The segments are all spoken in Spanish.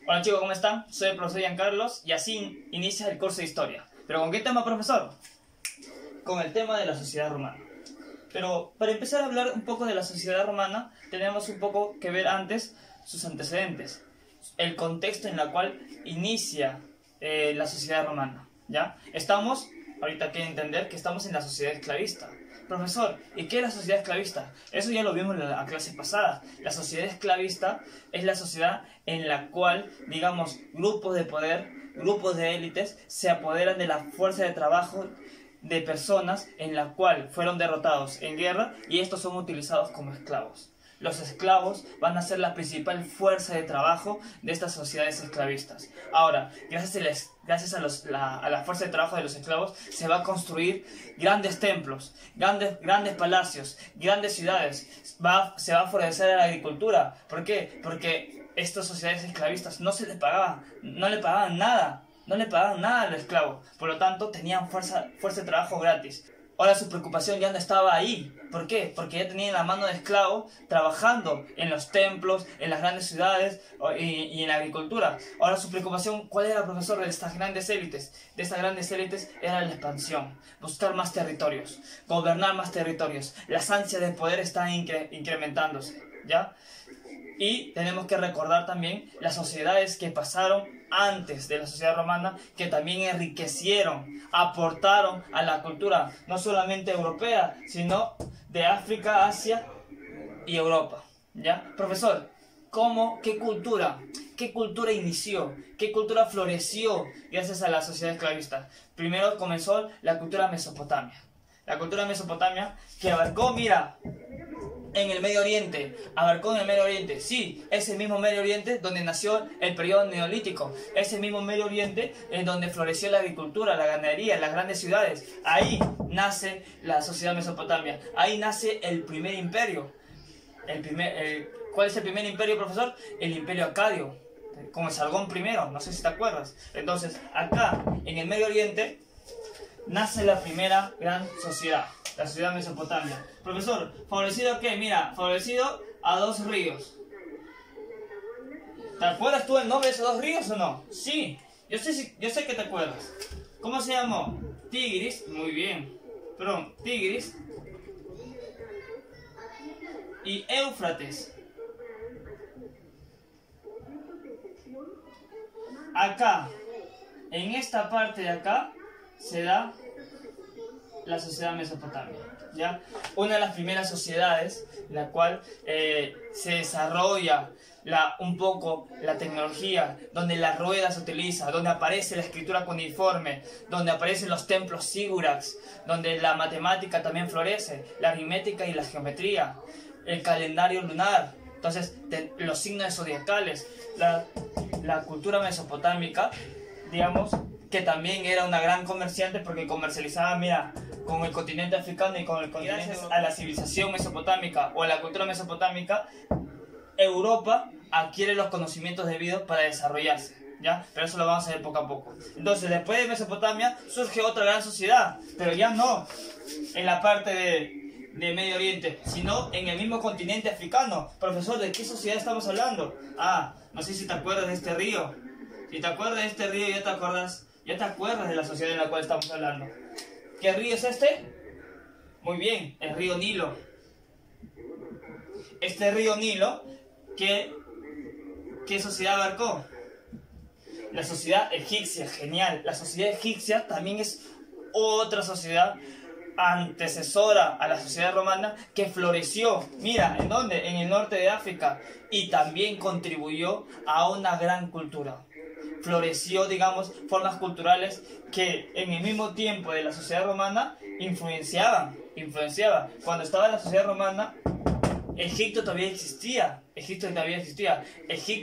Hola chicos, ¿cómo están? Soy el profesor Giancarlos y así inicia el curso de historia. ¿Pero con qué tema, profesor? Con el tema de la sociedad romana. Pero para empezar a hablar un poco de la sociedad romana, tenemos un poco que ver antes sus antecedentes, el contexto en el cual inicia la sociedad romana, ¿ya? Ahorita hay que entender que estamos en la sociedad esclavista. Profesor, ¿y qué es la sociedad esclavista? Eso ya lo vimos en la clase pasada. La sociedad esclavista es la sociedad en la cual, digamos, grupos de poder, grupos de élites, se apoderan de la fuerza de trabajo de personas en la cual fueron derrotados en guerra y estos son utilizados como esclavos. Los esclavos van a ser la principal fuerza de trabajo de estas sociedades esclavistas. Ahora, gracias a la fuerza de trabajo de los esclavos, se va a construir grandes templos, grandes palacios, grandes ciudades. Se va a florecer la agricultura. ¿Por qué? Porque estas sociedades esclavistas no le pagaban nada. No le pagaban nada al esclavo. Por lo tanto, tenían fuerza de trabajo gratis. Ahora su preocupación ya no estaba ahí. ¿Por qué? Porque ya tenían la mano de esclavo trabajando en los templos, en las grandes ciudades y en la agricultura. Ahora su preocupación, ¿cuál era, profesor, de estas grandes élites? De estas grandes élites era la expansión, buscar más territorios, gobernar más territorios. Las ansias de poder están incrementándose, ¿ya? Y tenemos que recordar también las sociedades que pasaron antes de la sociedad romana, que también enriquecieron, aportaron a la cultura, no solamente europea, sino de África, Asia y Europa, ¿ya? Profesor, qué cultura inició, qué cultura floreció gracias a la sociedad esclavista? Primero comenzó la cultura mesopotamia. La cultura mesopotamia que abarcó, mira, en el Medio Oriente, sí, ese mismo Medio Oriente donde nació el periodo neolítico, ese mismo Medio Oriente en donde floreció la agricultura, la ganadería, las grandes ciudades. Ahí nace la sociedad mesopotamia, ahí nace el primer imperio. ¿Cuál es el primer imperio, profesor? El imperio acadio, con el Sargón I, no sé si te acuerdas. Entonces, acá, en el Medio Oriente, nace la primera gran sociedad, la sociedad mesopotamia. Profesor, ¿favorecido a qué? Mira, favorecido a dos ríos. ¿Te acuerdas tú el nombre de esos dos ríos o no? Sí, yo sé que te acuerdas. ¿Cómo se llamó? Tigris, muy bien. Perdón, Tigris y Éufrates. Acá, en esta parte de acá, se da la sociedad mesopotamia, ¿ya? Una de las primeras sociedades en la cual se desarrolla un poco la tecnología, donde la rueda se utiliza, donde aparece la escritura cuneiforme, donde aparecen los templos sigurats, donde la matemática también florece, la aritmética y la geometría, el calendario lunar, entonces los signos zodiacales, la cultura mesopotámica, digamos, que también era una gran comerciante porque comercializaba, mira, con el continente africano y con el continente. Gracias a la civilización mesopotámica o a la cultura mesopotámica, Europa adquiere los conocimientos debidos para desarrollarse, ¿ya? Pero eso lo vamos a ver poco a poco. Entonces, después de Mesopotamia surge otra gran sociedad, pero ya no en la parte de Medio Oriente, sino en el mismo continente africano. Profesor, ¿de qué sociedad estamos hablando? Ah, no sé si te acuerdas de este río. Si te acuerdas de este río, ya te acuerdas de la sociedad en la cual estamos hablando. ¿Qué río es este? Muy bien, el río Nilo. Este río Nilo, ¿qué sociedad abarcó? La sociedad egipcia, genial. La sociedad egipcia también es otra sociedad antecesora a la sociedad romana que floreció, mira, ¿en dónde? En el norte de África, y también contribuyó a una gran cultura. Floreció, digamos, formas culturales que en el mismo tiempo de la sociedad romana influenciaban. Cuando estaba la sociedad romana, Egipto todavía existía. Egipto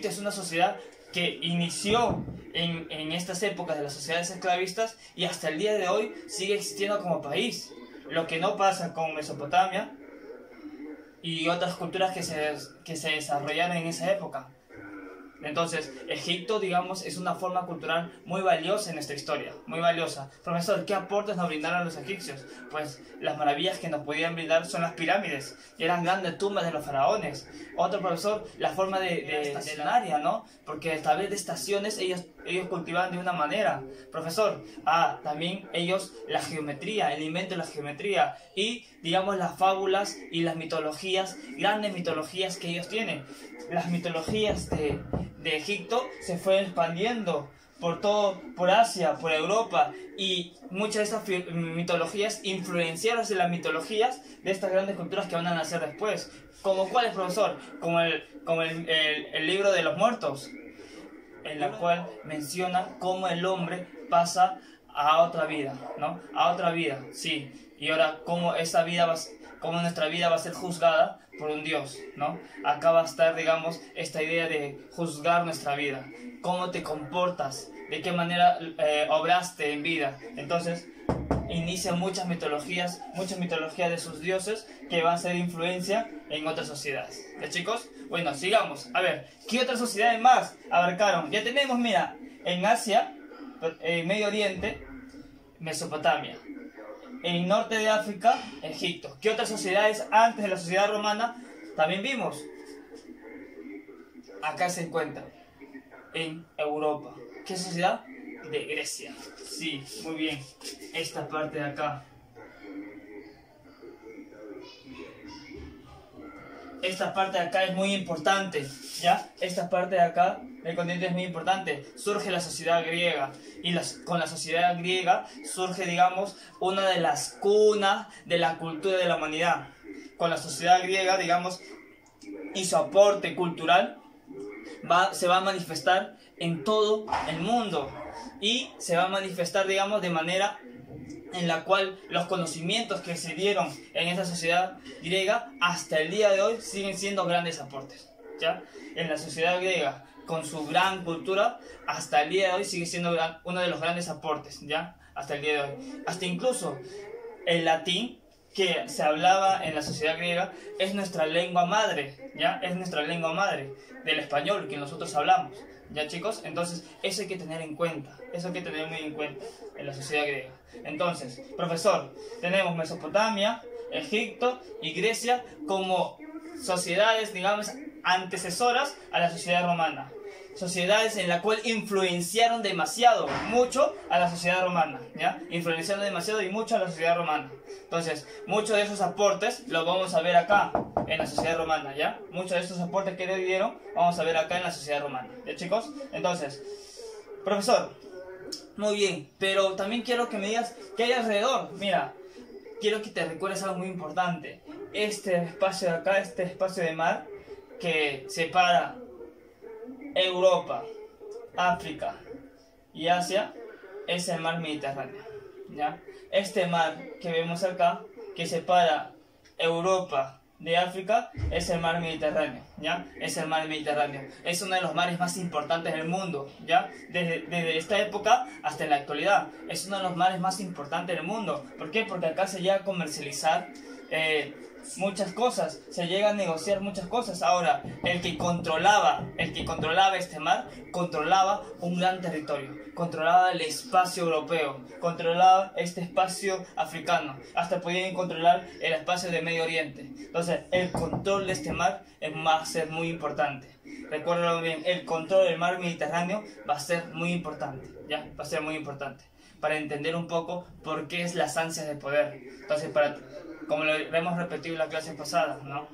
es una sociedad que inició en estas épocas de las sociedades esclavistas y hasta el día de hoy sigue existiendo como país. Lo que no pasa con Mesopotamia y otras culturas que se desarrollaron en esa época. Entonces, Egipto, digamos, es una forma cultural muy valiosa en nuestra historia, muy valiosa. Profesor, ¿qué aportes nos brindaron los egipcios? Pues las maravillas que nos podían brindar son las pirámides, eran grandes tumbas de los faraones. Otro profesor, la forma de estacionaria, ¿no? Porque a través de estaciones ellos cultivaban de una manera. Profesor, también ellos, la geometría, el invento de la geometría y, digamos, las fábulas y las mitologías, grandes mitologías que ellos tienen. Las mitologías de Egipto se fueron expandiendo por Asia, por Europa, y muchas de esas mitologías influenciaron en las mitologías de estas grandes culturas que van a nacer después. ¿Como cuáles, profesor? Como el libro de los muertos, en la cual menciona cómo el hombre pasa a otra vida, ¿no? A otra vida, sí. Y ahora cómo nuestra vida va a ser juzgada por un Dios, ¿no? Acá va a estar, digamos, esta idea de juzgar nuestra vida. Cómo te comportas, de qué manera obraste en vida. Entonces, inicia muchas mitologías de sus dioses que van a ser influencia en otras sociedades. ¿Ya, chicos? Bueno, sigamos. A ver, ¿qué otras sociedades más abarcaron? Ya tenemos, mira, en Asia, en Medio Oriente, Mesopotamia. En el norte de África, Egipto. ¿Qué otras sociedades antes de la sociedad romana también vimos? Acá se encuentra, en Europa. ¿Qué sociedad? De Grecia. Sí, muy bien. Esta parte de acá. Esta parte de acá es muy importante, ¿ya? Esta parte de acá del continente es muy importante. Surge la sociedad griega y con la sociedad griega surge, digamos, una de las cunas de la cultura de la humanidad. Con la sociedad griega, digamos, y su aporte cultural se va a manifestar en todo el mundo y se va a manifestar, digamos, de manera en la cual los conocimientos que se dieron en esa sociedad griega hasta el día de hoy siguen siendo grandes aportes, ¿ya? En la sociedad griega, con su gran cultura, hasta el día de hoy sigue siendo uno de los grandes aportes, ¿ya? Hasta el día de hoy. Hasta incluso el latín que se hablaba en la sociedad griega es nuestra lengua madre, ¿ya? Es nuestra lengua madre del español que nosotros hablamos, ¿ya, chicos? Entonces, eso hay que tener en cuenta, eso hay que tener muy en cuenta en la sociedad griega. Entonces, profesor, tenemos Mesopotamia, Egipto y Grecia como sociedades, digamos, antecesoras a la sociedad romana. Sociedades en la cual influenciaron demasiado, mucho a la sociedad romana, ¿ya? Influenciaron demasiado y mucho a la sociedad romana. Entonces, muchos de esos aportes los vamos a ver acá, en la sociedad romana, ¿ya? Muchos de estos aportes que le dieron, vamos a ver acá en la sociedad romana, ¿ya, chicos? Entonces, profesor, muy bien, pero también quiero que me digas qué hay alrededor. Mira, quiero que te recuerdes algo muy importante. Este espacio de acá, este espacio de mar que separa Europa, África y Asia, es el mar Mediterráneo, ¿ya? Este mar que vemos acá, que separa Europa de África, es el mar Mediterráneo, ¿ya? Es el mar Mediterráneo. Es uno de los mares más importantes del mundo, ¿ya? Desde esta época hasta en la actualidad. Es uno de los mares más importantes del mundo. ¿Por qué? Porque acá se llega a comercializar muchas cosas, se llega a negociar muchas cosas. Ahora, el que controlaba este mar, controlaba un gran territorio, controlaba el espacio europeo, controlaba este espacio africano, hasta podían controlar el espacio de Medio Oriente. Entonces, el control de este mar va a ser muy importante. Recuérdalo bien, el control del mar Mediterráneo va a ser muy importante, ¿ya? Va a ser muy importante para entender un poco por qué es las ansias de poder. Entonces, como lo hemos repetido en la clase pasada, ¿no?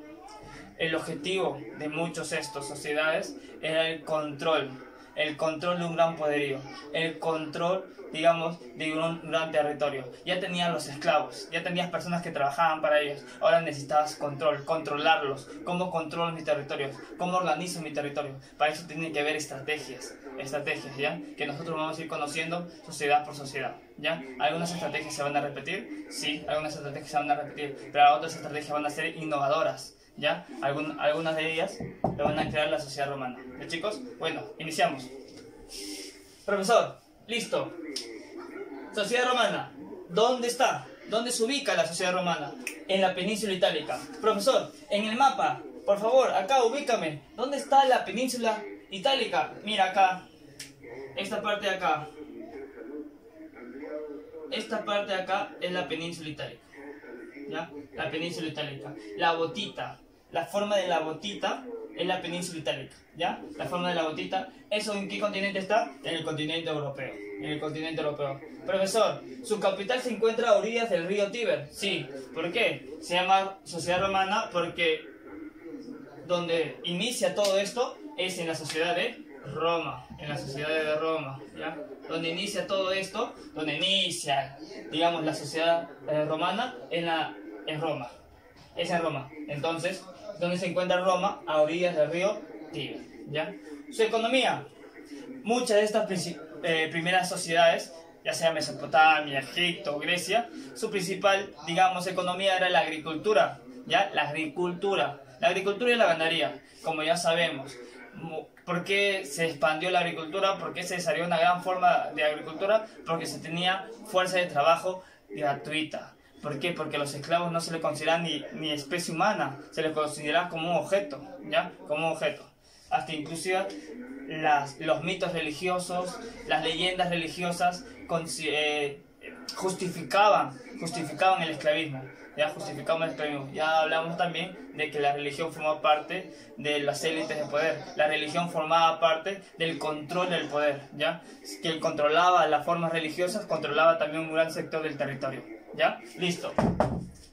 El objetivo de muchas de estas sociedades era el control de un gran poderío, el control, digamos, de un gran territorio. Ya tenían los esclavos, ya tenías personas que trabajaban para ellos, ahora necesitabas controlarlos. ¿Cómo controlo mis territorios? ¿Cómo organizo mi territorio? Para eso tienen que haber estrategias, ¿ya? Que nosotros vamos a ir conociendo sociedad por sociedad, ¿ya? Algunas estrategias se van a repetir, sí, algunas estrategias se van a repetir, pero otras estrategias van a ser innovadoras, ¿ya? Algunas de ellas lo van a crear la sociedad romana. ¿Ya, chicos? Bueno, iniciamos. Profesor, listo. Sociedad romana, ¿dónde está? ¿Dónde se ubica la sociedad romana? En la península itálica. Profesor, en el mapa, por favor, acá ubícame. ¿Dónde está la península Itálica, mira acá, esta parte de acá. Esta parte de acá es la península itálica, ¿ya? La península itálica. La botita, la forma de la botita es la península itálica, ¿ya? La forma de la botita. ¿Eso en qué continente está? En el continente europeo. En el continente europeo. Profesor, ¿su capital se encuentra a orillas del río Tíber? Sí. ¿Por qué? Se llama Sociedad Romana porque donde inicia todo esto es en la sociedad de Roma, en la sociedad de Roma, ¿ya? Donde inicia todo esto, donde inicia, digamos, la sociedad romana, en Roma, es en Roma. Entonces, ¿dónde se encuentra Roma? A orillas del río Tíber, ¿ya? Su economía, muchas de estas primeras sociedades, ya sea Mesopotamia, Egipto, Grecia, su principal, digamos, economía era la agricultura, ¿ya? La agricultura y la ganadería, como ya sabemos. ¿Por qué se expandió la agricultura? ¿Por qué se desarrolló una gran forma de agricultura? Porque se tenía fuerza de trabajo gratuita. ¿Por qué? Porque a los esclavos no se les considera ni especie humana, se les considera como un objeto, ¿ya? Como un objeto. Hasta inclusive los mitos religiosos, las leyendas religiosas justificaban el esclavismo. Ya hablamos también de que la religión formaba parte de las élites de poder. La religión formaba parte del control del poder, ¿ya? Quien controlaba las formas religiosas controlaba también un gran sector del territorio, ¿ya? Listo.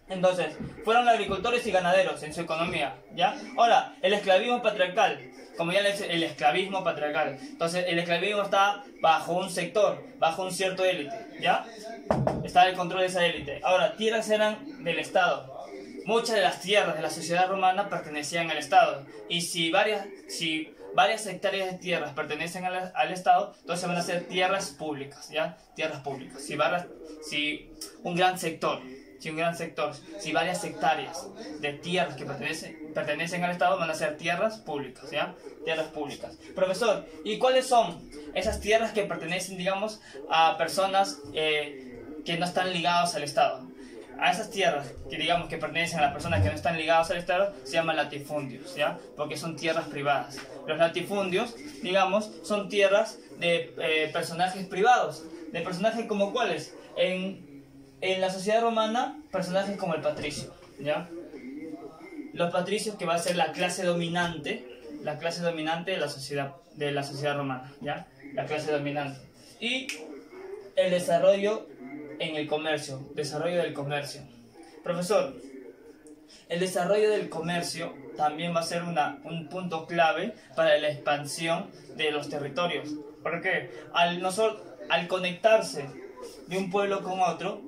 Entonces, fueron agricultores y ganaderos en su economía, ¿ya? Ahora, el esclavismo patriarcal, como ya le dije, el esclavismo patriarcal. Entonces, el esclavismo está bajo un sector, bajo un cierto élite, ¿ya? Está el control de esa élite. Ahora, tierras eran del Estado. Muchas de las tierras de la sociedad romana pertenecían al Estado. Y si varias hectáreas de tierras pertenecen al Estado, entonces van a ser tierras públicas, ¿ya? Tierras públicas. Si un gran sector, si varias hectáreas de tierras que pertenecen al Estado van a ser tierras públicas, ¿ya? Tierras públicas. Profesor, ¿y cuáles son esas tierras que pertenecen, digamos, a personas que no están ligados al Estado? A esas tierras que pertenecen a las personas que no están ligadas al Estado se llaman latifundios, ¿ya? Porque son tierras privadas. Los latifundios, digamos, son tierras de personajes privados. ¿De personajes como cuáles? En la sociedad romana, personajes como el patricio, ¿ya? Los patricios, que va a ser la clase dominante de la sociedad romana, ¿ya? La clase dominante. Y el desarrollo en el comercio, desarrollo del comercio. Profesor, el desarrollo del comercio también va a ser un punto clave para la expansión de los territorios. ¿Por qué? Al conectarse de un pueblo con otro,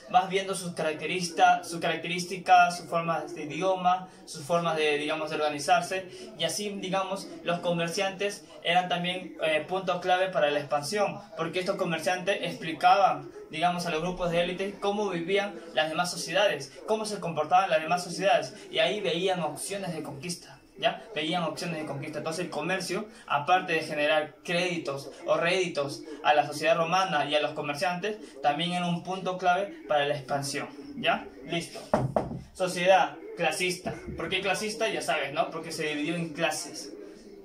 vas viendo sus características, sus formas de idioma, sus formas de, digamos, de organizarse, y así, digamos, los comerciantes eran también puntos clave para la expansión, porque estos comerciantes explicaban, digamos, a los grupos de élite cómo vivían las demás sociedades, cómo se comportaban las demás sociedades, y ahí veían opciones de conquista. ¿Ya? Veían opciones de conquista. Entonces el comercio, aparte de generar créditos o réditos a la sociedad romana y a los comerciantes, también era un punto clave para la expansión, ¿ya? Listo. Sociedad clasista. ¿Por qué clasista? Ya sabes, ¿no? Porque se dividió en clases.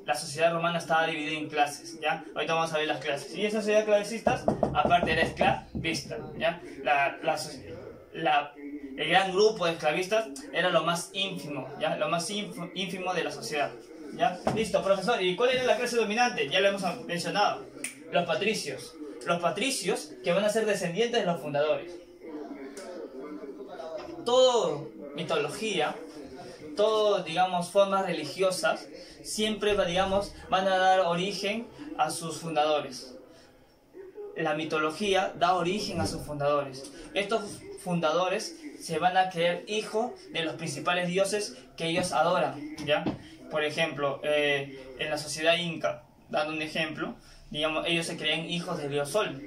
La sociedad romana estaba dividida en clases, ¿ya? Ahorita vamos a ver las clases. Y esa sociedad clasista, aparte, era esclavista, ¿ya? El gran grupo de esclavistas era lo más ínfimo, ¿ya? Lo más ínfimo de la sociedad, ¿ya? Listo, profesor. ¿Y cuál era la clase dominante? Ya lo hemos mencionado. Los patricios. Los patricios, que van a ser descendientes de los fundadores. Todo mitología, todo, digamos, formas religiosas, siempre, digamos, van a dar origen a sus fundadores. La mitología da origen a sus fundadores. Estos fundadores se van a creer hijos de los principales dioses que ellos adoran, ¿ya? Por ejemplo, en la sociedad inca, dando un ejemplo, digamos, ellos se creían hijos del dios Sol.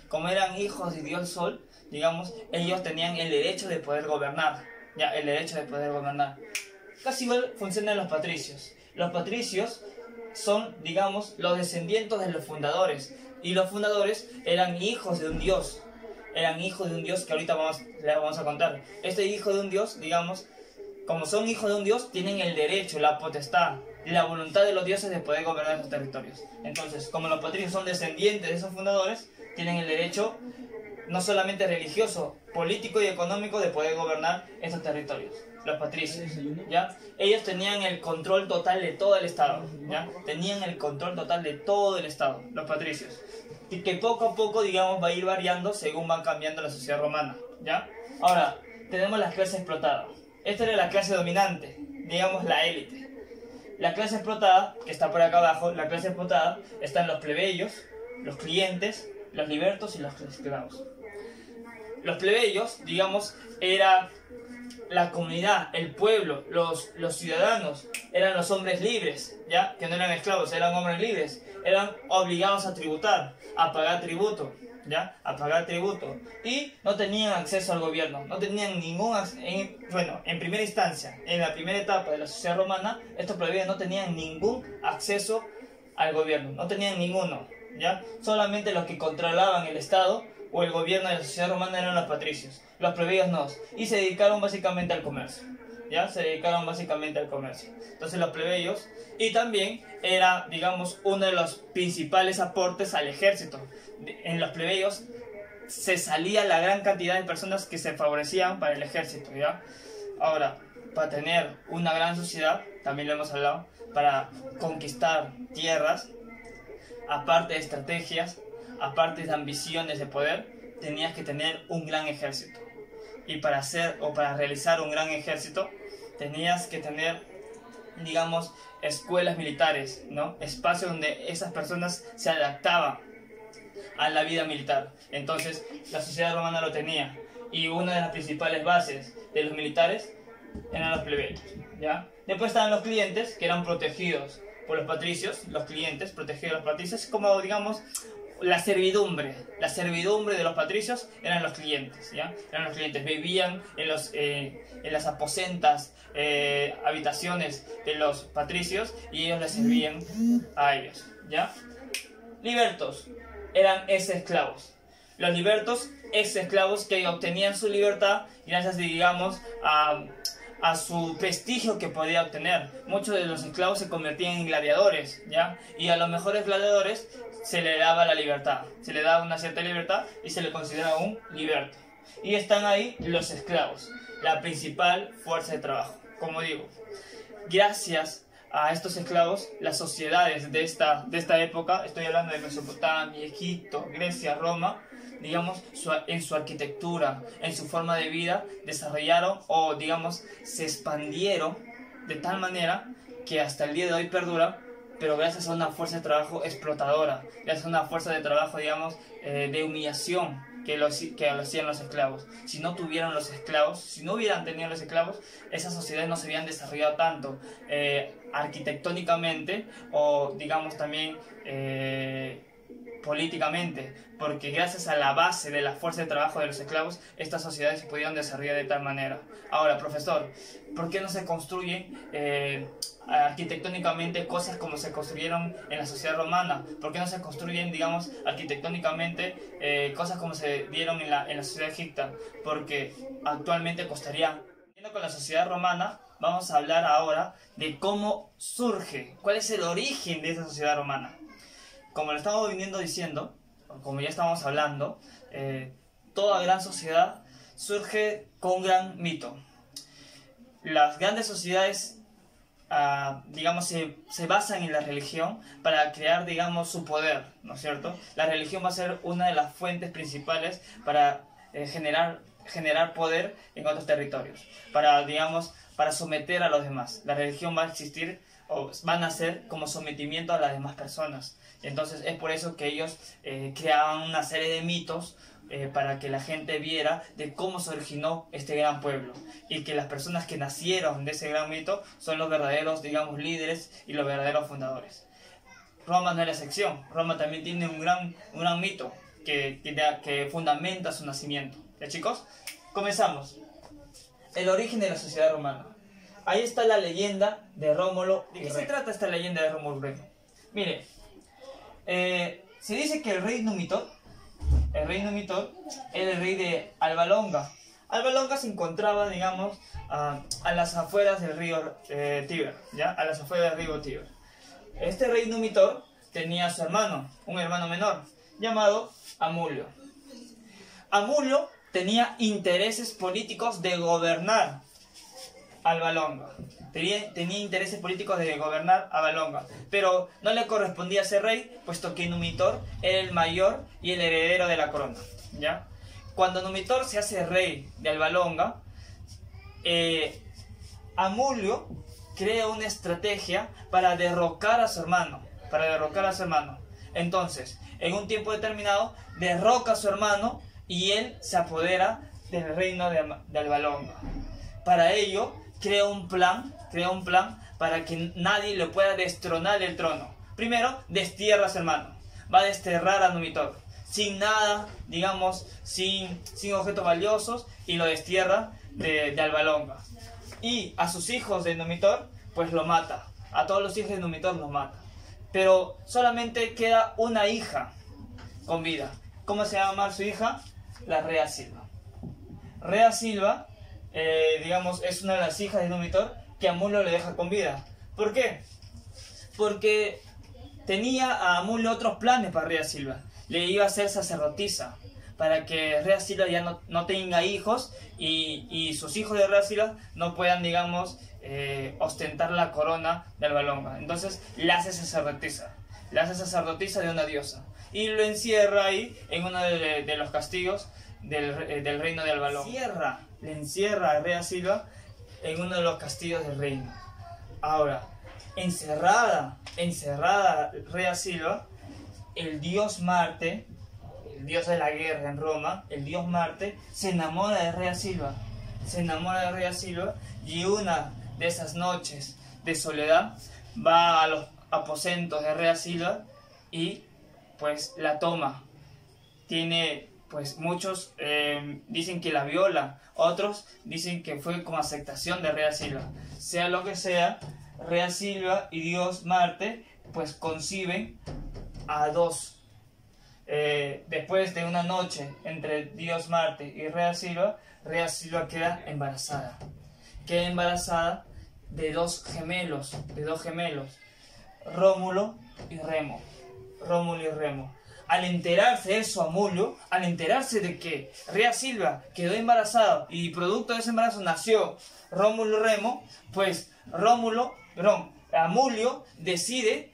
Como eran hijos del dios Sol, digamos, ellos tenían el derecho de poder gobernar, ¿ya? El derecho de poder gobernar. Casi igual funcionan los patricios. Los patricios son, digamos, los descendientes de los fundadores. Y los fundadores eran hijos de un dios. Eran hijos de un dios que ahorita les vamos a contar. Este hijo de un dios, digamos, como son hijos de un dios, tienen el derecho, la potestad la voluntad de los dioses de poder gobernar esos territorios. Entonces, como los patricios son descendientes de esos fundadores, tienen el derecho no solamente religioso, político y económico de poder gobernar esos territorios. Los patricios, ¿ya? Ellos tenían el control total de todo el estado, ¿ya? Tenían el control total de todo el estado, los patricios. Y que poco a poco, digamos, va a ir variando según va cambiando la sociedad romana, ¿ya? Ahora, tenemos la clase explotada. Esta era la clase dominante, digamos la élite. La clase explotada, que está por acá abajo, la clase explotada, están los plebeyos, los clientes, los libertos y los esclavos. Los plebeyos, digamos, era la comunidad, el pueblo, los ciudadanos, eran los hombres libres, ¿ya? Que no eran esclavos, eran hombres libres, eran obligados a tributar, a pagar tributo, ¿ya? A pagar tributo. Y no tenían acceso al gobierno, no tenían ningún bueno, en primera instancia, en la primera etapa de la sociedad romana, estos plebeyos no tenían ningún acceso al gobierno, no tenían ninguno, ¿ya? Solamente los que controlaban el Estado o el gobierno de la sociedad romana eran los patricios, los plebeyos no, y se dedicaron básicamente al comercio, ¿ya? Se dedicaron básicamente al comercio. Entonces los plebeyos, y también era, digamos, uno de los principales aportes al ejército. En los plebeyos se salía la gran cantidad de personas que se favorecían para el ejército, ¿ya? Ahora, para tener una gran sociedad, también lo hemos hablado, para conquistar tierras, aparte de estrategias, aparte de ambiciones de poder, tenías que tener un gran ejército. Y para hacer o para realizar un gran ejército, tenías que tener, digamos, escuelas militares, ¿no? Espacios donde esas personas se adaptaban a la vida militar. Entonces, la sociedad romana lo tenía. Y una de las principales bases de los militares eran los plebeyos, ¿ya? Después estaban los clientes, que eran protegidos por los patricios, los clientes protegidos por los patricios, como, digamos, la servidumbre de los patricios eran los clientes, ¿ya? Eran los clientes, vivían en las aposentas, habitaciones de los patricios y ellos les servían a ellos, ¿ya? Libertos eran ex-esclavos. Los libertos, ex-esclavos que obtenían su libertad gracias, digamos, a su prestigio que podía obtener. Muchos de los esclavos se convertían en gladiadores, ¿ya? Y a los mejores gladiadores se le daba la libertad, se le daba una cierta libertad y se le consideraba un liberto. Y están ahí los esclavos, la principal fuerza de trabajo. Como digo, gracias a estos esclavos, las sociedades de esta época, estoy hablando de Mesopotamia, Egipto, Grecia, Roma, digamos, en su arquitectura, en su forma de vida, desarrollaron o, digamos, se expandieron de tal manera que hasta el día de hoy perdura, pero gracias a una fuerza de trabajo explotadora, gracias a una fuerza de trabajo, digamos, de humillación que lo hacían los esclavos. Si no tuvieran los esclavos, si no hubieran tenido los esclavos, esas sociedades no se habían desarrollado tanto arquitectónicamente o, digamos, también políticamente, porque gracias a la base de la fuerza de trabajo de los esclavos, estas sociedades se pudieron desarrollar de tal manera. Ahora, profesor, ¿por qué no se construyen arquitectónicamente cosas como se construyeron en la sociedad romana? ¿Por qué no se construyen, digamos, arquitectónicamente cosas como se dieron en la sociedad egipcia? Porque actualmente costaría. Yendo con la sociedad romana, vamos a hablar ahora de cómo surge, cuál es el origen de esa sociedad romana. Como lo estamos viniendo diciendo, como ya estábamos hablando, toda gran sociedad surge con un gran mito. Las grandes sociedades, digamos, se basan en la religión para crear, digamos, su poder, ¿no es cierto? La religión va a ser una de las fuentes principales para generar poder en otros territorios, para, digamos, para someter a los demás. La religión va a existir o van a ser como sometimiento a las demás personas. Entonces es por eso que ellos creaban una serie de mitos para que la gente viera de cómo se originó este gran pueblo y que las personas que nacieron de ese gran mito son los verdaderos, digamos, líderes y los verdaderos fundadores. Roma no es la excepción. Roma también tiene un gran mito que fundamenta su nacimiento. ¿Ya, chicos? Comenzamos. El origen de la sociedad romana. Ahí está la leyenda de Rómulo. ¿De qué se trata esta leyenda de Rómulo Remo? Mire, se dice que el rey Numitor era el rey de Alba Longa. Alba Longa se encontraba, digamos, a las afueras del río Tíber, ¿ya? A las afueras del río Tíber. Este rey Numitor tenía a su hermano, un hermano menor, llamado Amulio. Amulio tenía intereses políticos de gobernar Alba Longa. Tenía intereses políticos de gobernar Alba Longa, pero no le correspondía ser rey, puesto que Numitor era el mayor y el heredero de la corona, ¿ya? Cuando Numitor se hace rey de Alba Longa, Amulio crea una estrategia para derrocar a su hermano. Entonces, en un tiempo determinado, derroca a su hermano y él se apodera del reino de Alba Longa. Para ello, crea un plan para que nadie le pueda destronar el trono. Primero, destierra a su hermano. Va a desterrar a Numitor, sin nada, digamos, sin objetos valiosos, y lo destierra de Alba Longa. Y a sus hijos de Numitor, pues lo mata. A todos los hijos de Numitor los mata. Pero solamente queda una hija con vida. ¿Cómo se llama su hija? La Rea Silva. Rea Silva, digamos, es una de las hijas de Numitor que Amulio le deja con vida. ¿Por qué? Porque tenía a Amulio otros planes para Rea Silva. Le iba a hacer sacerdotisa para que Rea Silva ya no tenga hijos y sus hijos de Rea Silva no puedan, digamos, ostentar la corona de Alba Longa. Entonces le hace sacerdotisa de una diosa y lo encierra ahí en uno de los castigos del reino de Alba Longa. Le encierra a Rea Silva en uno de los castigos del reino. Ahora, encerrada Rea Silva, el dios Marte, el dios de la guerra en Roma, el dios Marte, se enamora de Rea Silva. Y una de esas noches de soledad va a los aposentos de Rea Silva y pues la toma. Tiene, pues muchos dicen que la viola, otros dicen que fue con aceptación de Rea Silva. Sea lo que sea, Rea Silva y dios Marte pues conciben a dos. Después de una noche entre dios Marte y Rea Silva queda embarazada. De dos gemelos, Rómulo y Remo. Al enterarse eso Amulio, al enterarse de que Rea Silva quedó embarazada y producto de ese embarazo nació Rómulo y Remo, pues Amulio decide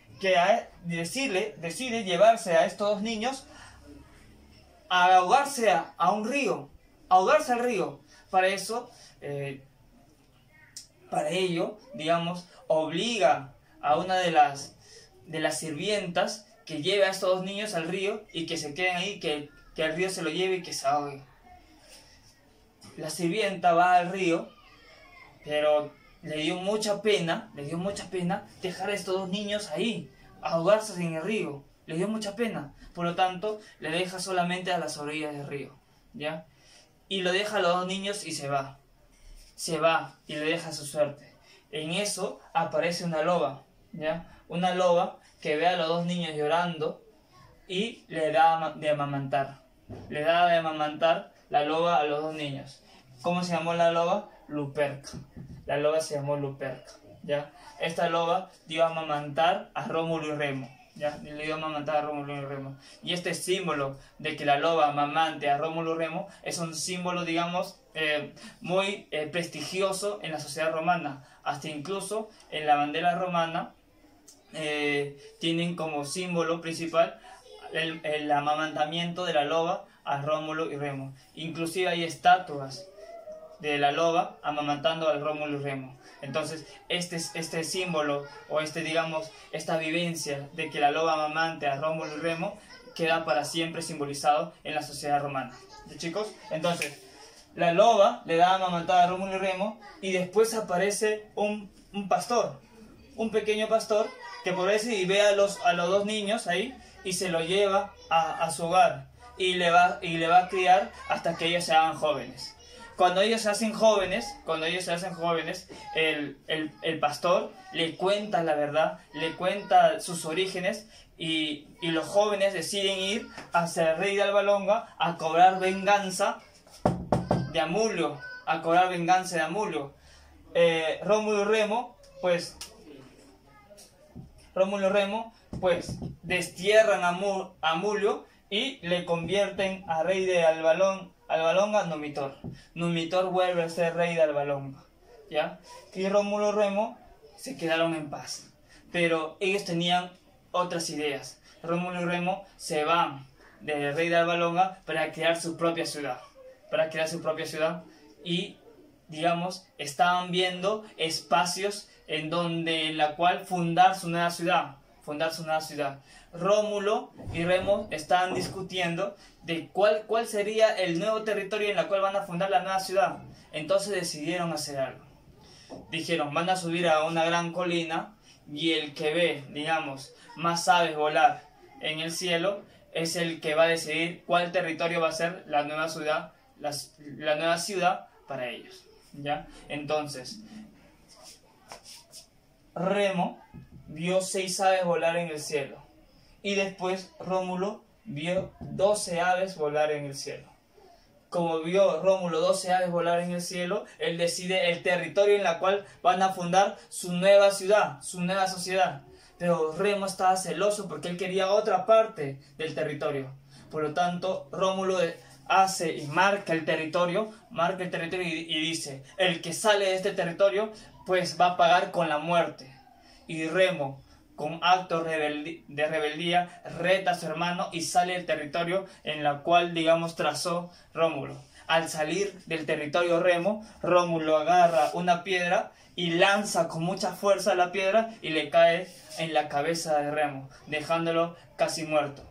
llevarse a estos dos niños a ahogarse al río. Para ello, digamos, obliga a una de las sirvientas que lleve a estos dos niños al río y que se queden ahí, que el río se lo lleve y que se ahogue. La sirvienta va al río, pero le dio mucha pena dejar a estos dos niños ahí, ahogarse en el río. Le dio mucha pena, por lo tanto, le deja solamente a las orillas del río, ¿ya? Y lo deja a los dos niños y se va y le deja su suerte. En eso aparece una loba, ¿ya? Una loba que ve a los dos niños llorando y le da de amamantar. La loba a los dos niños. ¿Cómo se llamó la loba? Luperca. La loba se llamó Luperca, ¿ya? Esta loba dio a amamantar a Rómulo y Remo. ¿Ya? Le dio a amamantar a Rómulo y Remo. Y este símbolo de que la loba amamante a Rómulo y Remo es un símbolo, digamos, muy prestigioso en la sociedad romana. Hasta incluso en la bandera romana tienen como símbolo principal el amamantamiento de la loba a Rómulo y Remo. Inclusive hay estatuas de la loba amamantando al Rómulo y Remo. Entonces, este símbolo o digamos, esta vivencia de que la loba amamante a Rómulo y Remo queda para siempre simbolizado en la sociedad romana. ¿Sí, chicos? Entonces, la loba le da amamantada a Rómulo y Remo y después aparece un pastor, un pequeño pastor que aparece y ve a los dos niños ahí y se lo lleva a su hogar y le va a criar hasta que ellos se hagan jóvenes. Cuando ellos se hacen jóvenes, el pastor le cuenta la verdad, le cuenta sus orígenes y los jóvenes deciden ir hacia el rey de Alba Longa a cobrar venganza de Amulio, a cobrar venganza de Amulio. Rómulo y Remo, pues destierran a Amulio y le convierten a rey de Albalonga, Numitor. Numitor vuelve a ser rey de Albalonga, ¿ya? Y Rómulo y Remo se quedaron en paz, pero ellos tenían otras ideas. Rómulo y Remo se van del rey de Albalonga para crear su propia ciudad, y, digamos, estaban viendo espacios en la cual fundar su nueva ciudad. Rómulo y Remo estaban discutiendo de cuál sería el nuevo territorio en el cual van a fundar la nueva ciudad. Entonces decidieron hacer algo. Dijeron, van a subir a una gran colina y el que ve, digamos, más aves volar en el cielo es el que va a decidir cuál territorio va a ser la nueva ciudad, la nueva ciudad para ellos, ¿ya? Entonces, Remo vio 6 aves volar en el cielo y después Rómulo vio 12 aves volar en el cielo. Como vio Rómulo 12 aves volar en el cielo, él decide el territorio en el cual van a fundar su nueva ciudad, su nueva sociedad. Pero Remo estaba celoso porque él quería otra parte del territorio. Por lo tanto, Rómulo hace y marca el territorio y dice, el que sale de este territorio pues va a pagar con la muerte. Y Remo, con actos de rebeldía, reta a su hermano y sale del territorio en la cual, digamos, trazó Rómulo. Al salir del territorio Remo, Rómulo agarra una piedra y lanza con mucha fuerza la piedra y le cae en la cabeza de Remo, dejándolo casi muerto.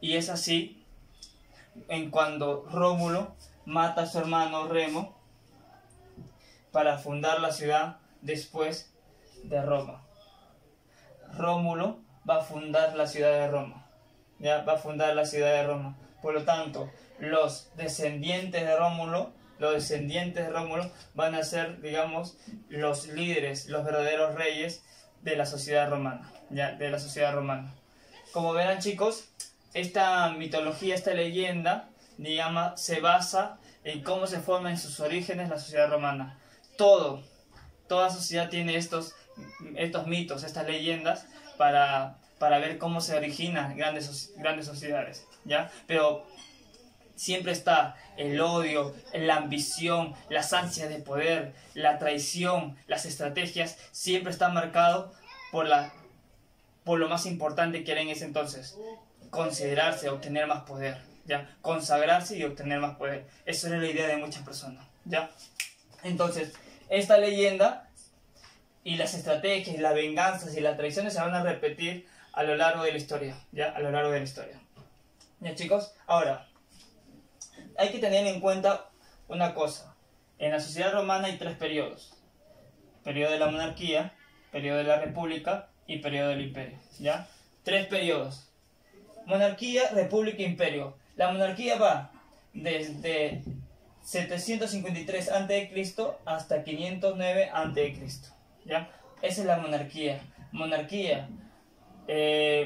Y es así en cuando Rómulo mata a su hermano Remo para fundar la ciudad después de Roma. Rómulo va a fundar la ciudad de Roma, ¿ya? Va a fundar la ciudad de Roma. Por lo tanto, los descendientes de Rómulo van a ser, digamos, los líderes, los verdaderos reyes de la sociedad romana, ¿ya? De la sociedad romana. Como verán, chicos, esta mitología, esta leyenda, digamos, se basa en cómo se forma en sus orígenes la sociedad romana. Toda sociedad tiene estos mitos, estas leyendas, para ver cómo se originan grandes sociedades, ¿ya? Pero siempre está el odio, la ambición, las ansias de poder, la traición, las estrategias, siempre está marcado por lo más importante que era en ese entonces, considerarse, obtener más poder, ¿ya? Consagrarse y obtener más poder. Eso era la idea de muchas personas, ¿ya? Entonces, esta leyenda y las estrategias, las venganzas y las traiciones se van a repetir a lo largo de la historia, ¿ya? A lo largo de la historia. ¿Ya, chicos? Ahora, hay que tener en cuenta una cosa. En la sociedad romana hay 3 periodos. Periodo de la monarquía, periodo de la república y periodo del imperio, ¿ya? 3 periodos. Monarquía, república, imperio. La monarquía va desde 753 a.C. hasta 509 a.C., ¿ya? Esa es la monarquía. Monarquía,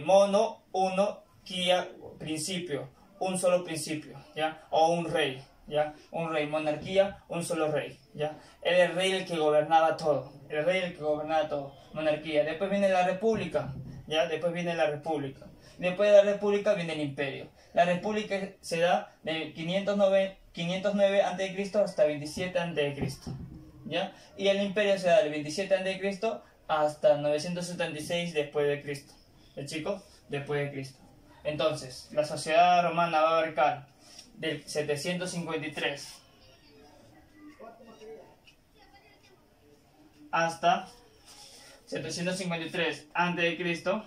mono, uno, quía, principio, un solo principio, ¿ya? O un rey, ¿ya? Un rey, monarquía, un solo rey, ¿ya? Era el rey el que gobernaba todo, monarquía. Después viene la república, ¿ya? Después viene la república. Después de la república viene el imperio. La república se da de 509 a.C. hasta 27 a.C., ¿ya? Y el imperio se da del 27 a.C. hasta 976 después de Cristo. ¿Ya, chicos? Después de Cristo. Entonces, la sociedad romana va a abarcar del 753 hasta 753 a.C.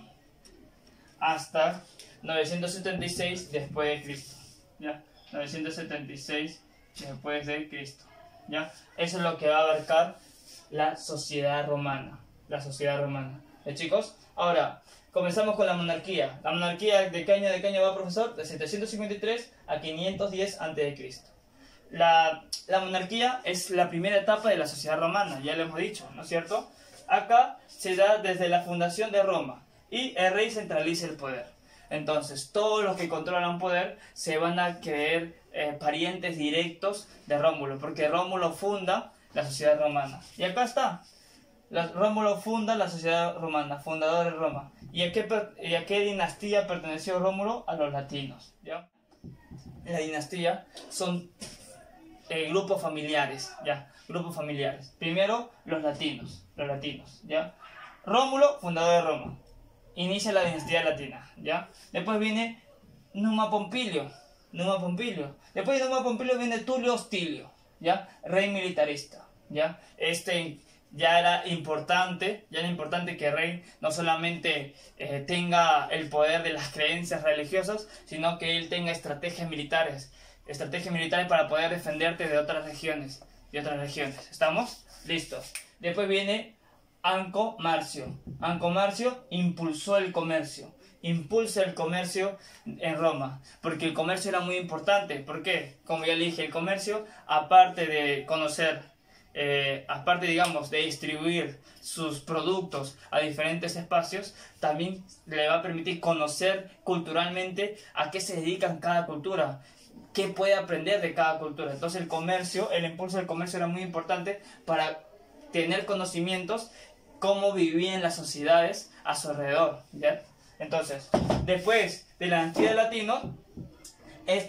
hasta 976 después de Cristo, ¿ya? 976 después de Cristo, ¿ya? Eso es lo que va a abarcar la sociedad romana, ¿ya, chicos? Ahora, comenzamos con la monarquía. ¿La monarquía de qué año va, profesor? De 753 a 510 a.C. La monarquía es la primera etapa de la sociedad romana, ya lo hemos dicho, ¿no es cierto? Acá se da desde la fundación de Roma y el rey centraliza el poder. Entonces, todos los que controlan poder se van a creer parientes directos de Rómulo, porque Rómulo funda la sociedad romana. Y acá está. Rómulo funda la sociedad romana, fundador de Roma. ¿Y a qué dinastía perteneció Rómulo? A los latinos, ¿ya? La dinastía son grupos familiares, ¿ya? Grupos familiares. Primero, los latinos, ¿ya? Rómulo, fundador de Roma. Inicia la dinastía latina, ¿ya? Después viene Numa Pompilio. Después de Numa Pompilio viene Tulio Hostilio, ¿ya? Rey militarista, ¿ya? Ya era importante que el rey no solamente tenga el poder de las creencias religiosas, sino que él tenga estrategias militares para poder defenderte de otras regiones. ¿Estamos? Listos. Después viene Anco Marcio. Anco Marcio impulsa el comercio en Roma, porque el comercio era muy importante. ¿Por qué? Como ya le dije, el comercio, aparte de conocer, digamos, de distribuir sus productos a diferentes espacios, también le va a permitir conocer culturalmente a qué se dedican cada cultura, qué puede aprender de cada cultura. Entonces el impulso del comercio era muy importante para tener conocimientos cómo vivían las sociedades a su alrededor, ¿ya? Entonces, después de la dinastía de latinos,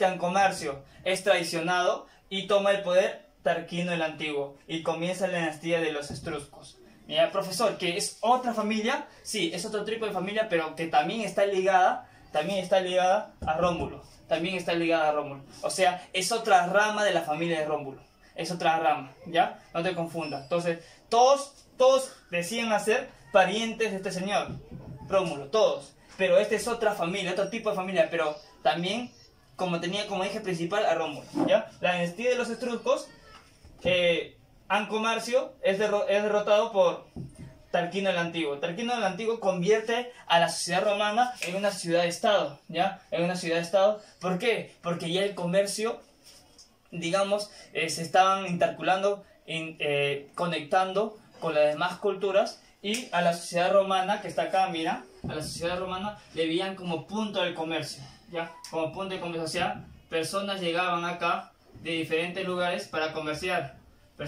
Anco Marcio es traicionado y toma el poder Tarquino el Antiguo, y comienza la dinastía de los etruscos. Mira, profesor, que es otra familia, sí, es otro tipo de familia, pero que también está ligada a Rómulo. O sea, es otra rama de la familia de Rómulo. Es otra rama, ¿ya? No te confundas. Entonces, todos decían ser parientes de este señor, Rómulo, todos. Pero esta es otra familia, otro tipo de familia, pero también, como tenía como eje principal a Rómulo, ¿ya? La dinastía de los etruscos, Anco Marcio es derrotado por Tarquino el Antiguo. Tarquino el Antiguo convierte a la sociedad romana en una ciudad-estado, ¿ya? En una ciudad-estado. ¿Por qué? Porque ya el comercio, digamos, se estaban interculando, conectando con las demás culturas, y a la sociedad romana, que está acá, mira, a la sociedad romana le veían como punto del comercio, ¿ya? Como punto de comercio, o sea, personas llegaban acá de diferentes lugares para comerciar. En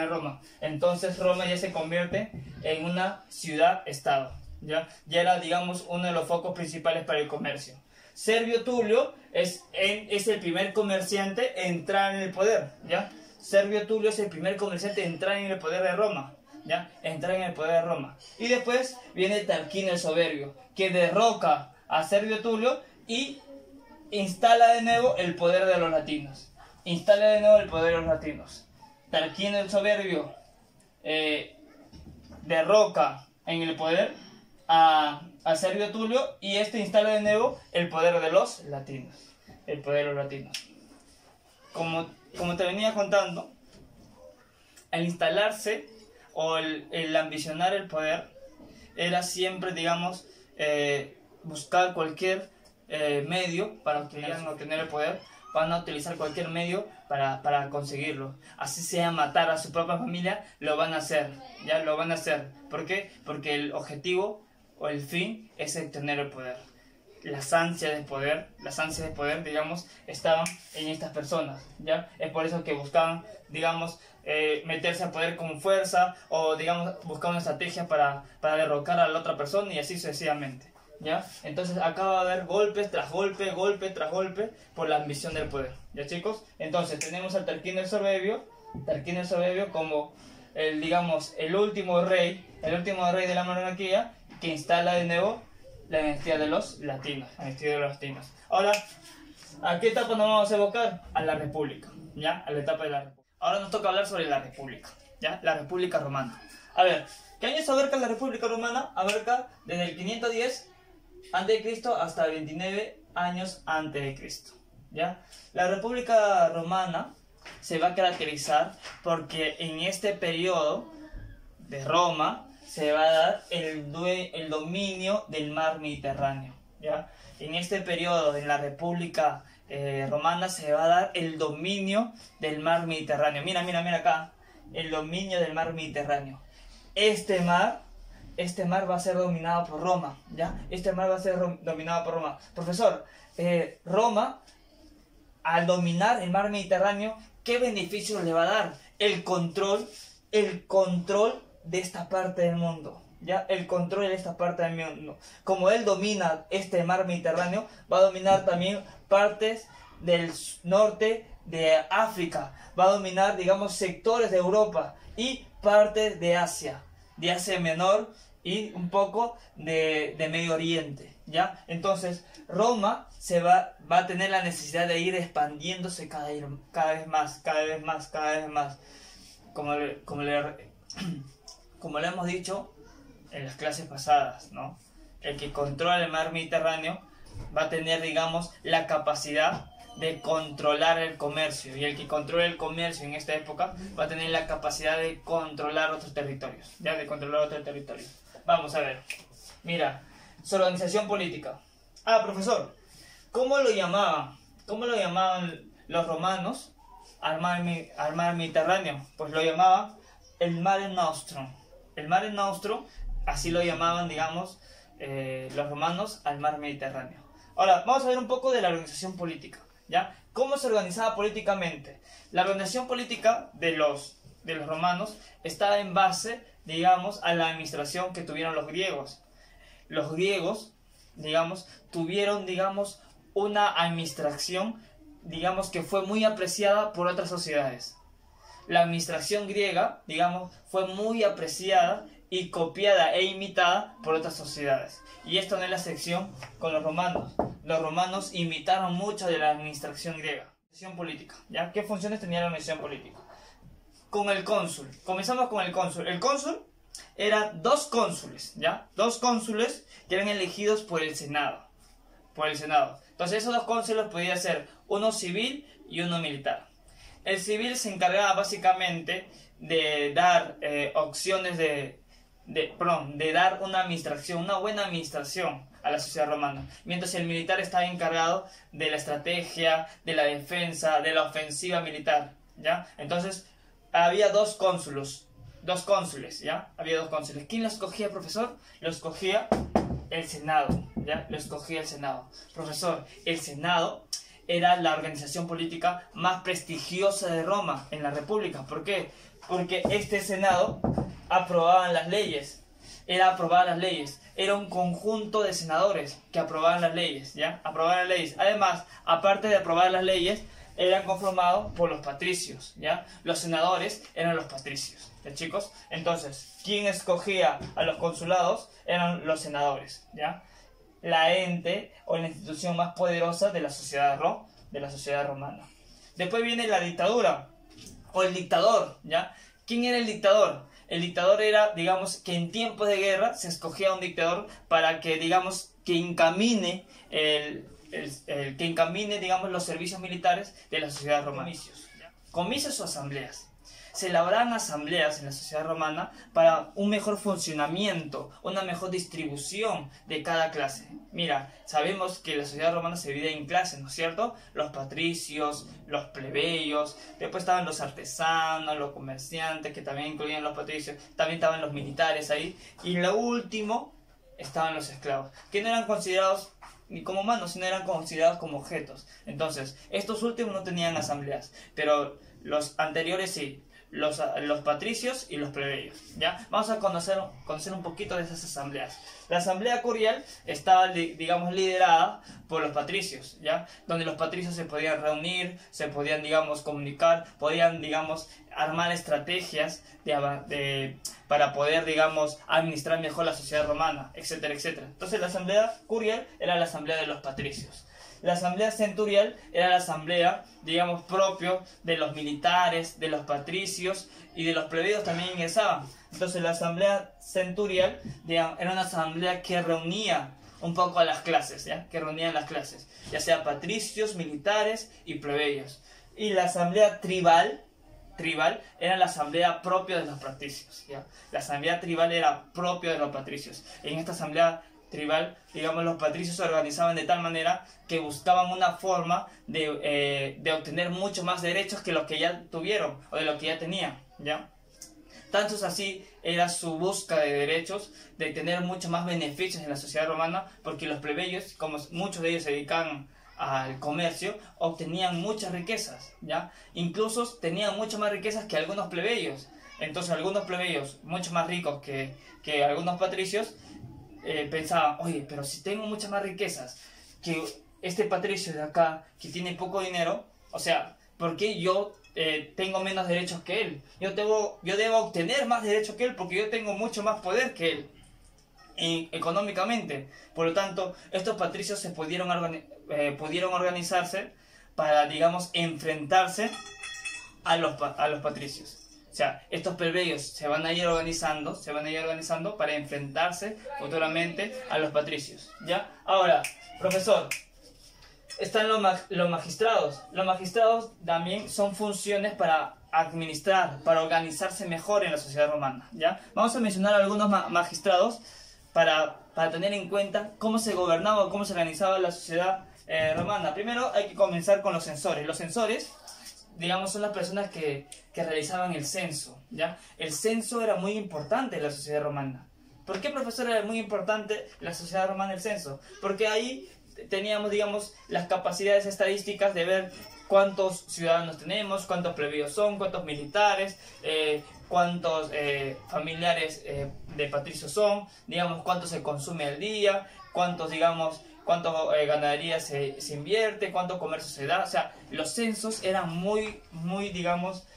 Roma. Entonces Roma ya se convierte en una ciudad-estado, ¿ya? Ya era, digamos, uno de los focos principales para el comercio. Servio Tulio es el primer comerciante en entrar en el poder, ¿ya? Servio Tulio es el primer comerciante en entrar en el poder de Roma, ¿ya? Y después viene Tarquino el Soberbio, que derroca a Servio Tulio y instala de nuevo el poder de los latinos. Tarquino el Soberbio derroca en el poder a Servio Tulio, y instala de nuevo el poder de los latinos. Como te venía contando, al instalarse o el ambicionar el poder, era siempre, digamos, buscar cualquier medio para obtener el poder. Van a utilizar cualquier medio para conseguirlo. Así sea matar a su propia familia, lo van a hacer, ¿ya? Lo van a hacer. ¿Por qué? Porque el objetivo o el fin es obtener el poder. Las ansias de poder, digamos, estaban en estas personas, ¿ya? Es por eso que buscaban, digamos, meterse al poder con fuerza, o, digamos, buscaban una estrategia para derrocar a la otra persona, y así sucesivamente, ¿ya? Entonces acá va a haber golpes tras golpe por la ambición del poder, ¿ya, chicos? Entonces tenemos al Tarquino el Soberbio como el último rey de la monarquía, que instala de nuevo la dinastía de los latinos. Ahora, ¿a qué etapa nos vamos a evocar? A la República, ¿ya? A la etapa de la República. Ahora nos toca hablar sobre la República, ¿ya? La República Romana. A ver, ¿qué años abarca la República Romana? Abarca desde el 510 a.C. hasta 29 años a.C., ¿ya? La República Romana se va a caracterizar porque en este periodo de Roma se va a dar el dominio del mar Mediterráneo, ¿ya? En este periodo, en la República Romana, se va a dar el dominio del mar Mediterráneo. Mira acá, el dominio del mar Mediterráneo. Este mar va a ser dominado por Roma, ¿ya? Profesor, Roma al dominar el mar Mediterráneo, ¿qué beneficios le va a dar? El control de esta parte del mundo. ¿Ya? El control de esta parte del mundo. Como él domina este mar Mediterráneo, va a dominar también partes del norte de África, va a dominar, digamos, sectores de Europa y partes de Asia Menor y un poco de Medio Oriente, ¿ya? Entonces, Roma va a tener la necesidad de ir expandiéndose cada vez más. Como le hemos dicho en las clases pasadas, ¿no? El que controla el mar Mediterráneo va a tener, digamos, la capacidad de controlar el comercio, y el que controla el comercio en esta época va a tener la capacidad de controlar otros territorios, Vamos a ver, mira, su organización política. Profesor, ¿cómo lo llamaban los romanos al mar Mediterráneo? Pues lo llamaban el Mare Nostrum. El Mare Nostrum, así lo llamaban, digamos, los romanos al mar Mediterráneo. Ahora, vamos a ver un poco de la organización política, ¿ya? ¿Cómo se organizaba políticamente? La organización política de los romanos estaba en base, digamos, a la administración que tuvieron los griegos. Los griegos, digamos, tuvieron, digamos, una administración, digamos, que fue muy apreciada por otras sociedades. La administración griega, digamos, fue muy apreciada y copiada e imitada por otras sociedades. Y esto no es la excepción con los romanos. Los romanos imitaron mucho de la administración griega. Administración política, ¿ya? ¿Qué funciones tenía la administración política? Con el cónsul. Comenzamos con el cónsul. El cónsul eran dos cónsules, ¿ya? Dos cónsules que eran elegidos por el Senado. Entonces esos dos cónsules podían ser uno civil y uno militar. El civil se encargaba básicamente de dar opciones de dar una buena administración a la sociedad romana, mientras el militar estaba encargado de la estrategia, de la defensa, de la ofensiva militar, ¿ya? Entonces había dos cónsules, ¿ya? Había dos cónsules. ¿Quién los escogía, profesor? Lo escogía el Senado, ¿ya? Lo escogía el Senado. Profesor, el Senado era la organización política más prestigiosa de Roma en la República. ¿Por qué? Porque este Senado aprobaban las leyes. Era un conjunto de senadores que aprobaban las leyes, ¿ya? Aprobaban las leyes. Además, aparte de aprobar las leyes, eran conformados por los patricios, ¿ya? Los senadores eran los patricios, ¿ya, chicos? Entonces, ¿quién escogía a los consulados? Eran los senadores, ¿ya? La ente o la institución más poderosa de la sociedad romana. Después viene la dictadura o el dictador, ¿ya? ¿Quién era el dictador? El dictador era, digamos, que en tiempos de guerra se escogía un dictador para que, digamos, que encamine digamos, los servicios militares de la sociedad romana. Comicios o asambleas. Se elaboraban asambleas en la sociedad romana para un mejor funcionamiento, una mejor distribución de cada clase. Mira, sabemos que la sociedad romana se divide en clases, ¿no es cierto? Los patricios, los plebeyos, después estaban los artesanos, los comerciantes, que también incluían los patricios, también estaban los militares ahí, y lo último estaban los esclavos, que no eran considerados ni como humanos, sino eran considerados como objetos. Entonces, estos últimos no tenían asambleas, pero los anteriores sí. Los patricios y los plebeyos, ¿ya? Vamos a conocer un poquito de esas asambleas. La asamblea curial estaba, digamos, liderada por los patricios, ¿ya? Donde los patricios se podían reunir, se podían, digamos, comunicar, podían, digamos, armar estrategias para poder, digamos, administrar mejor la sociedad romana, etcétera, etcétera. Entonces la asamblea curial era la asamblea de los patricios. La asamblea centurial era la asamblea, digamos, propio de los militares, de los patricios y de los plebeyos también ingresaban. Entonces la asamblea centurial, digamos, era una asamblea que reunía un poco a las clases, ¿ya? Que reunían las clases, ya sea patricios, militares y plebeyos. Y la asamblea tribal era la asamblea propia de los patricios, ¿ya? La asamblea tribal era propia de los patricios. En esta asamblea tribal, digamos, los patricios se organizaban de tal manera que buscaban una forma de obtener mucho más derechos que los que ya tuvieron o de lo que ya tenían, ¿ya? Tanto es así era su búsqueda de derechos, de tener mucho más beneficios en la sociedad romana, porque los plebeyos, como muchos de ellos se dedicaban al comercio, obtenían muchas riquezas, ¿ya? Incluso tenían mucho más riquezas que algunos plebeyos. Entonces algunos plebeyos, mucho más ricos que algunos patricios, pensaban, oye, pero si tengo muchas más riquezas que este patricio de acá, que tiene poco dinero, o sea, ¿por qué yo tengo menos derechos que él? Yo debo obtener más derechos que él porque yo tengo mucho más poder que él económicamente. Por lo tanto, estos patricios se pudieron organizarse para, digamos, enfrentarse a los patricios. O sea, estos plebeyos se van a ir organizando para enfrentarse futuramente a los patricios, ¿ya? Ahora, profesor, están los magistrados. Los magistrados también son funciones para administrar, para organizarse mejor en la sociedad romana, ¿ya? Vamos a mencionar algunos magistrados para tener en cuenta cómo se gobernaba, cómo se organizaba la sociedad romana. Primero hay que comenzar con los censores. Los censores, digamos, son las personas que realizaban el censo, ¿ya? El censo era muy importante en la sociedad romana. ¿Por qué, profesor, era muy importante en la sociedad romana el censo? Porque ahí teníamos, digamos, las capacidades estadísticas de ver cuántos ciudadanos tenemos, cuántos plebeyos son, cuántos militares, cuántos familiares de patricios son, digamos, cuánto se consume al día, cuántos, digamos, cuánto ganadería se invierte, cuánto comercio se da. O sea, los censos eran muy, digamos,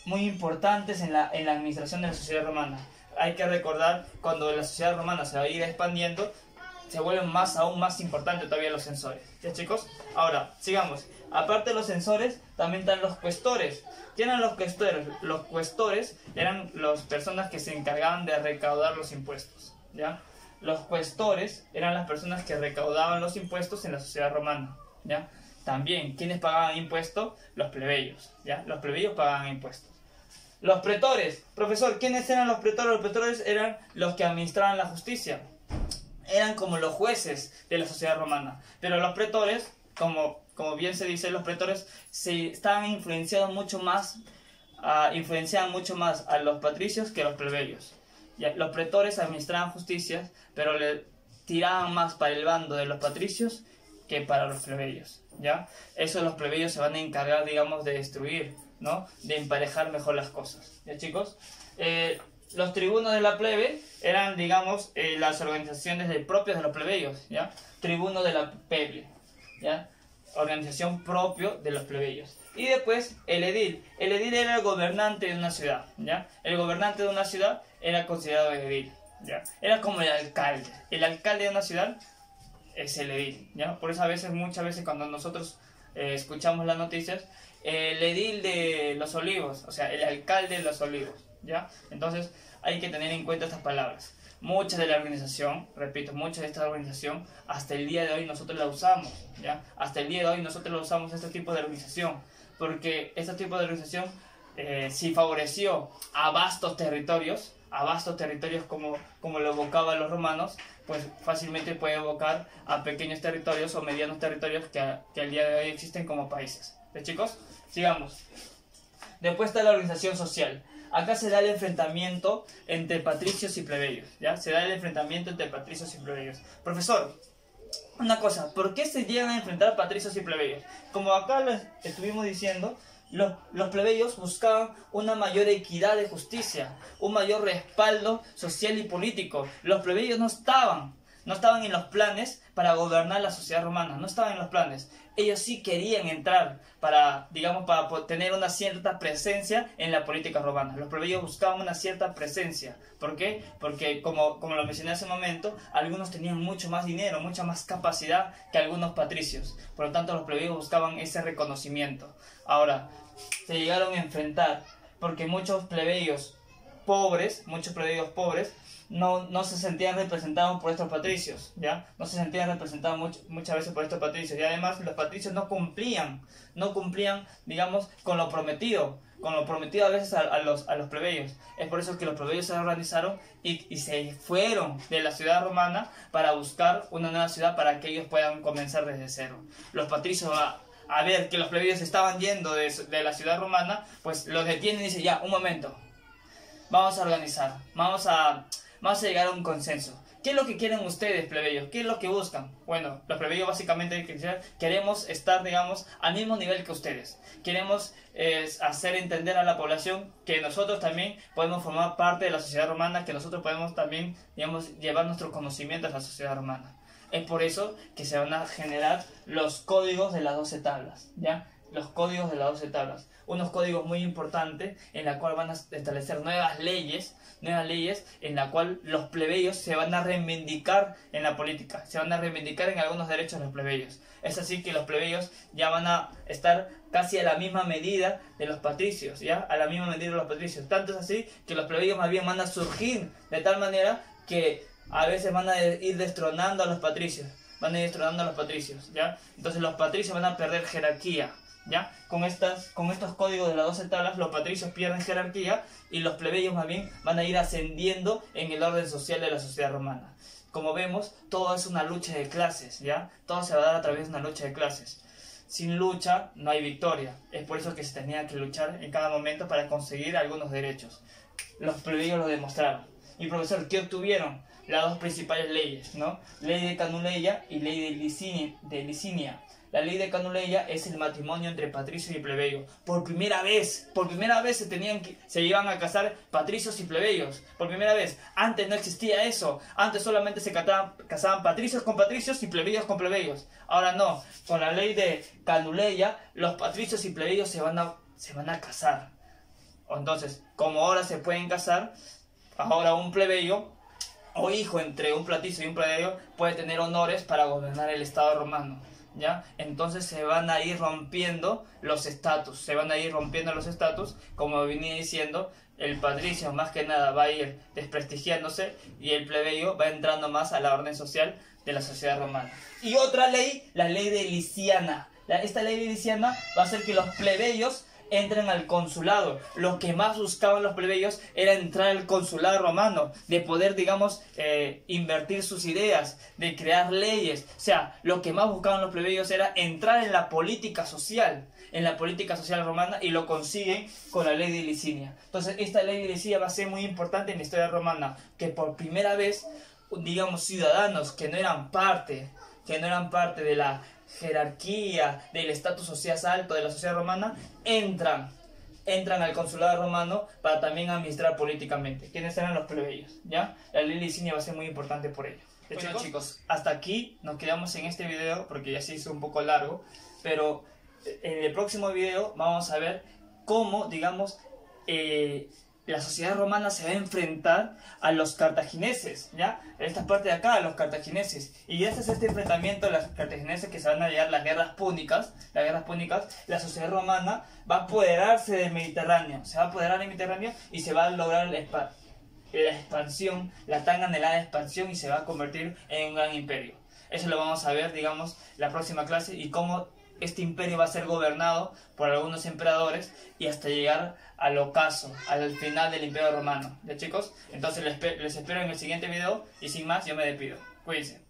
muy importantes en la administración de la sociedad romana. Hay que recordar, cuando la sociedad romana se va a ir expandiendo, se vuelven aún más importantes todavía los censores. ¿Ya, chicos? Ahora, sigamos. Aparte de los censores, también están los cuestores. ¿Qué eran los cuestores? Los cuestores eran las personas que se encargaban de recaudar los impuestos, ¿ya? Los cuestores eran las personas que recaudaban los impuestos en la sociedad romana, ¿ya? También, ¿quiénes pagaban impuestos? Los plebeyos, ¿ya? Los plebeyos pagaban impuestos. Los pretores. Profesor, ¿quiénes eran los pretores? Los pretores eran los que administraban la justicia. Eran como los jueces de la sociedad romana. Pero los pretores, como bien se dice, los pretores estaban influenciaban mucho más a los patricios que a los plebeyos. Ya, los pretores administraban justicias, pero le tiraban más para el bando de los patricios que para los plebeyos, ¿ya? Eso los plebeyos se van a encargar, digamos, de destruir, ¿no? De emparejar mejor las cosas, ¿ya, chicos? Los tribunos de la plebe eran, digamos, las organizaciones propias de los plebeyos, ¿ya? Tribuno de la plebe, ¿ya? Organización propio de los plebeyos. Y después el edil. El edil era el gobernante de una ciudad, ¿ya? El gobernante de una ciudad era considerado el edil, ¿ya? Era como el alcalde. El alcalde de una ciudad es el edil, ¿ya? Por eso muchas veces cuando nosotros escuchamos las noticias, el edil de Los Olivos, o sea, el alcalde de Los Olivos, ¿ya? Entonces hay que tener en cuenta estas palabras. Mucha de la organización, repito, mucha de esta organización, hasta el día de hoy nosotros la usamos, ¿ya? Hasta el día de hoy nosotros la usamos, este tipo de organización, porque este tipo de organización sí favoreció a vastos territorios como lo evocaban los romanos, pues fácilmente puede evocar a pequeños territorios o medianos territorios que al día de hoy existen como países. ¿Sí, chicos? Sigamos. Después está la organización social. Acá se da el enfrentamiento entre patricios y plebeyos, ¿ya? Se da el enfrentamiento entre patricios y plebeyos. Profesor, una cosa, ¿por qué se llegan a enfrentar patricios y plebeyos? Como acá les estuvimos diciendo, los plebeyos buscaban una mayor equidad de justicia, un mayor respaldo social y político. Los plebeyos no estaban en los planes para gobernar la sociedad romana, no estaban en los planes. Ellos sí querían entrar para tener una cierta presencia en la política romana. Los plebeyos buscaban una cierta presencia. ¿Por qué? Porque, como lo mencioné hace un momento, algunos tenían mucho más dinero, mucha más capacidad que algunos patricios. Por lo tanto, los plebeyos buscaban ese reconocimiento. Ahora, se llegaron a enfrentar porque muchos plebeyos pobres, no se sentían representados por estos patricios, ¿ya? No se sentían representados muchas veces por estos patricios. Y además los patricios no cumplían, digamos, con lo prometido a veces a los plebeyos. Es por eso que los plebeyos se organizaron y se fueron de la ciudad romana para buscar una nueva ciudad para que ellos puedan comenzar desde cero. Los patricios, a ver que los plebeyos estaban yendo de la ciudad romana, pues los detienen y dicen, ya, un momento, vamos a organizar, vamos a llegar a un consenso. ¿Qué es lo que quieren ustedes, plebeyos? ¿Qué es lo que buscan? Bueno, los plebeyos básicamente queremos estar, digamos, al mismo nivel que ustedes. Queremos hacer entender a la población que nosotros también podemos formar parte de la sociedad romana, que nosotros podemos también, digamos, llevar nuestros conocimientos a la sociedad romana. Es por eso que se van a generar los códigos de las 12 tablas, ¿ya? Los códigos de las 12 tablas. Unos códigos muy importantes en la cual van a establecer nuevas leyes en la cual los plebeyos se van a reivindicar en la política, se van a reivindicar en algunos derechos de los plebeyos. Es así que los plebeyos ya van a estar casi a la misma medida de los patricios, ¿ya? A la misma medida de los patricios. Tanto es así que los plebeyos más bien van a surgir de tal manera que a veces van a ir destronando a los patricios. ¿Ya? Entonces los patricios van a perder jerarquía, ¿ya? Con estos códigos de las 12 tablas, los patricios pierden jerarquía y los plebeyos más bien van a ir ascendiendo en el orden social de la sociedad romana. Como vemos, todo es una lucha de clases, ¿ya? Todo se va a dar a través de una lucha de clases. Sin lucha no hay victoria. Es por eso que se tenía que luchar en cada momento para conseguir algunos derechos. Los plebeyos lo demostraron. Y profesor, ¿qué obtuvieron? Las dos principales leyes, ¿no? Ley de Canuleia y ley de Licinia. La ley de Canuleia es el matrimonio entre patricios y plebeyos. Por primera vez se iban a casar patricios y plebeyos. Por primera vez. Antes no existía eso. Antes solamente se casaban patricios con patricios y plebeyos con plebeyos. Ahora no. Con la ley de Canuleia, los patricios y plebeyos se van a casar. Entonces, como ahora se pueden casar, ahora un plebeyo o hijo entre un patricio y un plebeyo puede tener honores para gobernar el Estado romano, ¿ya? Entonces se van a ir rompiendo los estatus, como venía diciendo, el patricio más que nada va a ir desprestigiándose y el plebeyo va entrando más a la orden social de la sociedad romana. Y otra ley, la ley de Liciana. Esta ley de Liciana va a hacer que los plebeyos entran al consulado. Lo que más buscaban los plebeyos era entrar al consulado romano, de poder, digamos, invertir sus ideas, de crear leyes. O sea, lo que más buscaban los plebeyos era entrar en la política social romana, y lo consiguen con la ley de Licinia. Entonces, esta ley de Licinia va a ser muy importante en la historia romana, que por primera vez, digamos, ciudadanos que no eran parte de la jerarquía, del estatus social alto de la sociedad romana, entran al consulado romano para también administrar políticamente. ¿Quiénes eran los plebeyos? ¿Ya? La ley Licinia va a ser muy importante por ello. Bueno, chicos, hasta aquí nos quedamos en este video porque ya se hizo un poco largo, pero en el próximo video vamos a ver cómo, digamos, la sociedad romana se va a enfrentar a los cartagineses, ¿ya? En esta parte de acá, a los cartagineses. Y gracias a este enfrentamiento de los cartagineses, que se van a llegar las guerras púnicas, la sociedad romana va a apoderarse del Mediterráneo. Se va a apoderar del Mediterráneo y se va a lograr la expansión, la tan anhelada expansión, y se va a convertir en un gran imperio. Eso lo vamos a ver, digamos, la próxima clase, y cómo este imperio va a ser gobernado por algunos emperadores y hasta llegar al ocaso, al final del imperio romano. ¿Ya, chicos? Entonces les espero en el siguiente video, y sin más yo me despido. Cuídense.